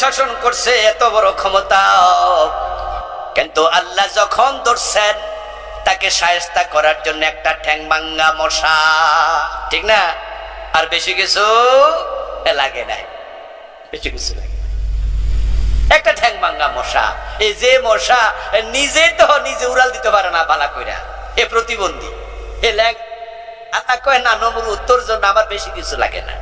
শাসন করছে, এত বড় ক্ষমতা, কিন্তু আল্লাহ যখন ধরছেন তাকে শায়েস্তা করার জন্য একটা ঠ্যাং ভাঙ্গা মশা, ঠিক না? আর বেশি কিছু লাগে নাই, বেশি কিছু লাগে একটা ঠ্যাং ভাঙ্গা মশা। এই যে মশা নিজে তো নিজে উড়াল দিতে পারে না বালা কইরা, এ প্রতিবন্ধী, এ ল্যাং। আল্লাহ কয় না নমরুদ, তোর জন্য আমার বেশি কিছু লাগে না।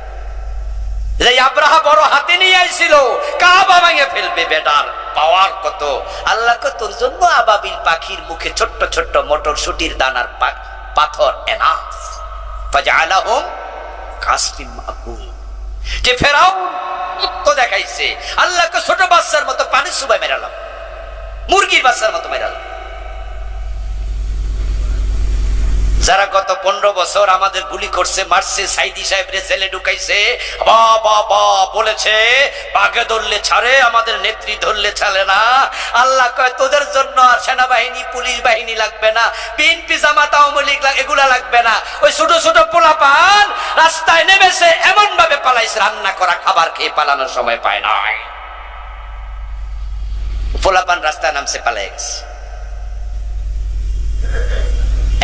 যে আব্রাহা বড় হাতে নিয়ে আইছিল, কাবা ভেঙে ফেলবে, বেটার পাওয়ার কত। আল্লাহ কয় তোর জন্য আবাবিল পাখির মুখে ছোট্ট ছোট্ট মটরশুটির দানার পাথর এনাফ ফাজআলাহুম কাসফিন মাকুল। যে ফেরাউন তো দেখাইছে, আল্লাহকে ছোট বাচ্চার মতো পানি সুবাই মেরালাম, মুরগির বাচ্চার মতো মেরালাম। যারা গত 15 বছর আমাদের গুলি করছে, মারছে, সাইদি সাহেবরে জেলে ঢুকাইছে, বাবা বলেছে বাঘে ধরলে ছাড়ে, আমাদের নেত্রী ধরলে ছাড়ে না। আল্লাহ কয় তোদের জন্য আর সেনাবাহিনী পুলিশ বাহিনী লাগবে না, বিএনপি জামাত আওয়ামী লীগ এগুলা লাগবে না। ওই ছোট ছোট পোলাপান রাস্তায় নেমেছে, এমন ভাবে পালাইছে, রান্না করা খাবার খেয়ে পালানোর সময় পায় নাই। পোলাপান রাস্তায় নামছে, পালাই গেছে।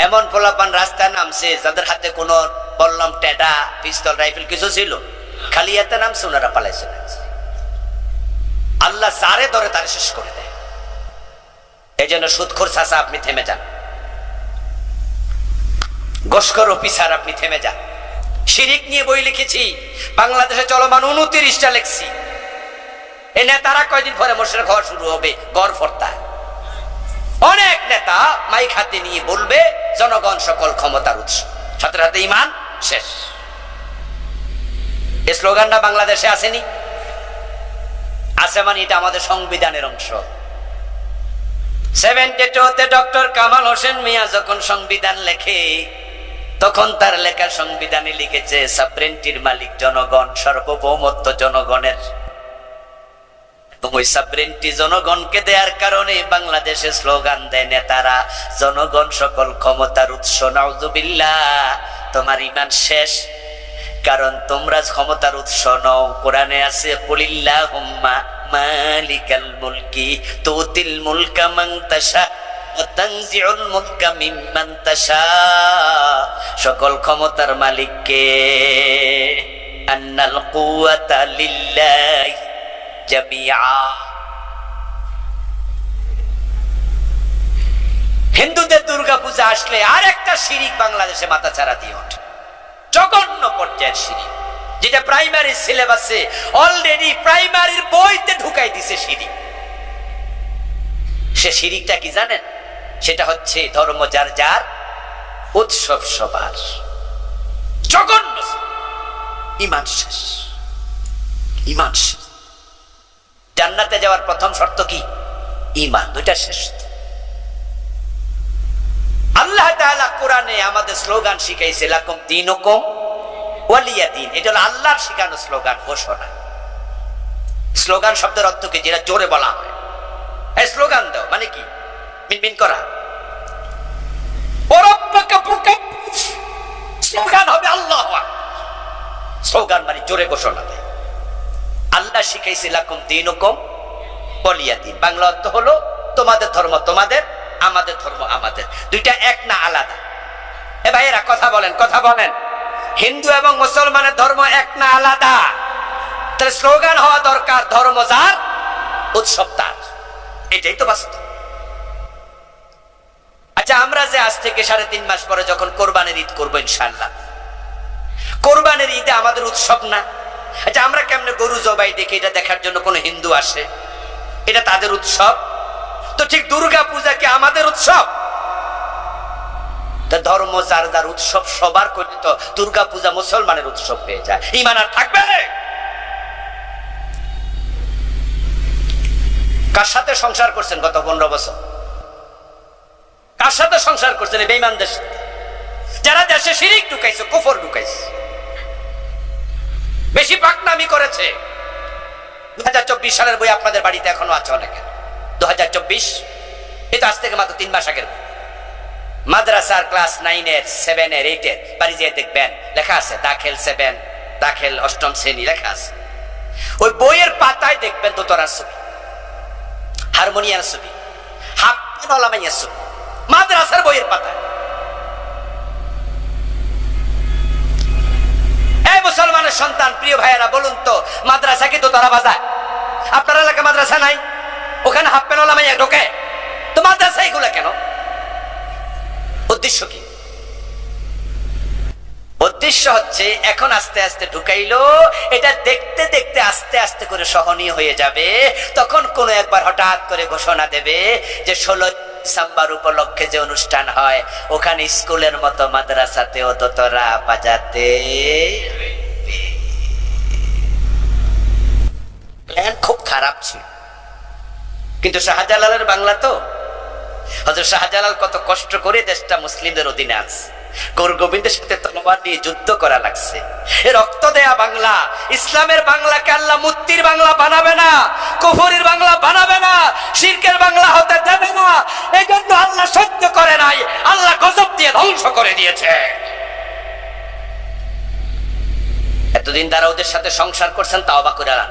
এমন পোলাপান রাস্তায় নামছে যাদের হাতে কোনো বললাম টেডা পিস্তল রাইফেল কিছু ছিল, খালি হাতে নামছে, ওনারা পালাইছে। আল্লাহ যারে ধরে তারে শেষ করে দেয়। এই জন্য সুদখোর চাচা আপনি থেমে যান, ঘোষখোর অফিসার আপনি থেমে যান। শিরিক নিয়ে বই লিখেছি, বাংলাদেশে চলমান 29টা লিখছি। এই নেতারা কয়দিন পরে মোর্শের ঘর শুরু হবে, গড় ফর্তা। অনেক নেতা মাইক হাতে নিয়ে বলবে জনগণ সকল ক্ষমতার উৎস, সাথে সাথে ইমান শেষ। এই স্লোগানটা বাংলাদেশে আসেনি? আছে, মানে এটা আমাদের সংবিধানের অংশ। 72-তে ডক্টর কামাল হোসেন মিয়া যখন সংবিধান লেখে, তখন তার লেখা সংবিধানে লিখেছে সাবরেন্টির মালিক জনগণ, সার্বভৌমত্ব জনগণের। ওই সাবরেন্টি জনগণকে দেওয়ার কারণে বাংলাদেশে স্লোগান দেয় নেতারা জনগণ সকল ক্ষমতার উৎস। নাউযুবিল্লাহ, তোমার ঈমান শেষ, কারণ তোমরা ক্ষমতার উৎস নও। কোরআনে আছে কুলিল্লাহুম্মা মালিকাল মুলকি তুতিল মুলকা মান তাশা ওয়া তানজিউল মুলকা মিম্মান তাশা। সকল ক্ষমতার মালিক কে? আন্নাল কুওয়াতা লিল্লাহি জামিআ। হিন্দুদের দুর্গা পূজা আসলে আর একটা শিরিক বাংলাদেশে মাথাচাড়া দিয়ে ওঠে, জঘন্য পর্যায়ের শিরিক, যেটা প্রাইমারি সিলেবাসে অলরেডি প্রাইমারির বইতে ঢুকাই দিছে শিরিক। সে শিরিকটা কি জানেন? সেটা হচ্ছে ধর্ম যার যার, উৎসব সবার। জঘন্য, ঈমান শেষ, ঈমান শেষ। জান্নাতে যাওয়ার প্রথম শর্ত কি? ঈমান। দুইটা শেষ। আল্লাহ তাআলা কোরআনে আমাদের স্লোগান শিখাইছে লাকুম দীনুকুম ওয়ালিয়া দীন। এটা হলো আল্লাহর শিখানো স্লোগান, ঘোষণা। স্লোগান শব্দের অর্থ কি? যেটা জোরে বলা হয়। এই স্লোগান দাও মানে কি? মিনমিন করা। স্লোগান হবে আল্লাহু আকবার। স্লোগান মানে জোরে ঘোষণা দেয়। আল্লাহ শিখাইছে লাকুম দীনুকুম ওয়ালিয়া দীন। বাংলা অর্থ হলো তোমাদের ধর্ম তোমাদের, আমাদের ধর্ম আমাদের। দুইটা এক না আলাদা? এ ভাইয়েরা কথা বলেন, কথা বলেন। হিন্দু এবং মুসলমানের ধর্ম এক না আলাদা? তাহলে স্লোগান হওয়া দরকার ধর্ম যার, উৎসব তার। এটাই তো বাস্তব। আচ্ছা, আমরা যে আজ থেকে 3.5 মাস পরে যখন কোরবানির ঈদ করবো ইনশাআল্লাহ, কোরবানির ঈদে আমাদের উৎসব না? আচ্ছা, আমরা কেমনে গরু জবাই দেখি, এটা দেখার জন্য কোন হিন্দু আসে? এটা তাদের উৎসব। তো ঠিক দুর্গা পূজা কি আমাদের উৎসব? ধর্ম যার যার, উৎসব সবার করলে তো দুর্গা পূজা মুসলমানের উৎসব হয়ে যায়। ঈমান আর থাকবে? কার সাথে সংসার করছেন গত 15 বছর? কার সাথে সংসার করছেন? বেঈমানদের সাথে, যারা দেশে শিরিক ঢুকাইছে, কুফর ঢুকাইছে, বেশি পাকনামি করেছে। 2024 সালের বই আপনাদের বাড়িতে এখনো আছে অনেকে। 2024, এটা আজ থেকে মাত্র 3 মাস আগের বই। মাদ্রাসার ক্লাস 9-এর 7-এর 8-এর বাড়ি যেয়ে দেখবেন লেখা আছে দাখিল 7, দাখিল 8ম শ্রেণী লেখা আছে। ওই বইয়ের পাতায় দেখবেন দোতরার ছবি, হারমোনিয়ার ছবি, হাফ প্যান্ট মাইয়ার ছবি, মাদ্রাসার বইয়ের পাতায়। এই মুসলমানের সন্তান, প্রিয় ভাইয়েরা, বলুন তো মাদ্রাসা কি দোতরা বাজায়? আপনার এলাকায় মাদ্রাসা নাই? ওখানে হাফ প্যান্ট মাইয়া ঢোকে, তো মাদ্রাসা এগুলা কেন? উদ্দেশ্য কি? উদ্দেশ্য হচ্ছে এখন আস্তে আস্তে ঢুকাইলো, এটা দেখতে দেখতে আস্তে আস্তে করে সহনীয় হয়ে যাবে। তখন কোন একবার হঠাৎ করে ঘোষণা দেবে যে 16 ডিসেম্বর উপলক্ষে যে অনুষ্ঠান হয় ওখানে স্কুলের মতো মাদ্রাসাতেও দোতরা বাজাতে। প্ল্যান খুব খারাপ ছিল, কিন্তু শাহজালালের বাংলা তো। হযরত শাহজালাল কত কষ্ট করে দেশটা মুসলিমদের অধীনে আছে, গৌর গোবিন্দের সাথে তলোয়ার নিয়ে যুদ্ধ করা লাগছে। এ রক্ত দেয়া বাংলা, ইসলামের বাংলাকে আল্লাহ মুক্তির বাংলা বানাবে না, কুফরির বাংলা বানাবে না, শিরকের বাংলা হতে দেবে না। এই জন্য আল্লাহ সহ্য করে নাই, আল্লাহ গজব দিয়ে ধ্বংস করে দিয়েছে। এতদিন তারা ওদের সাথে সংসার করছেন, তাওবা করে আন।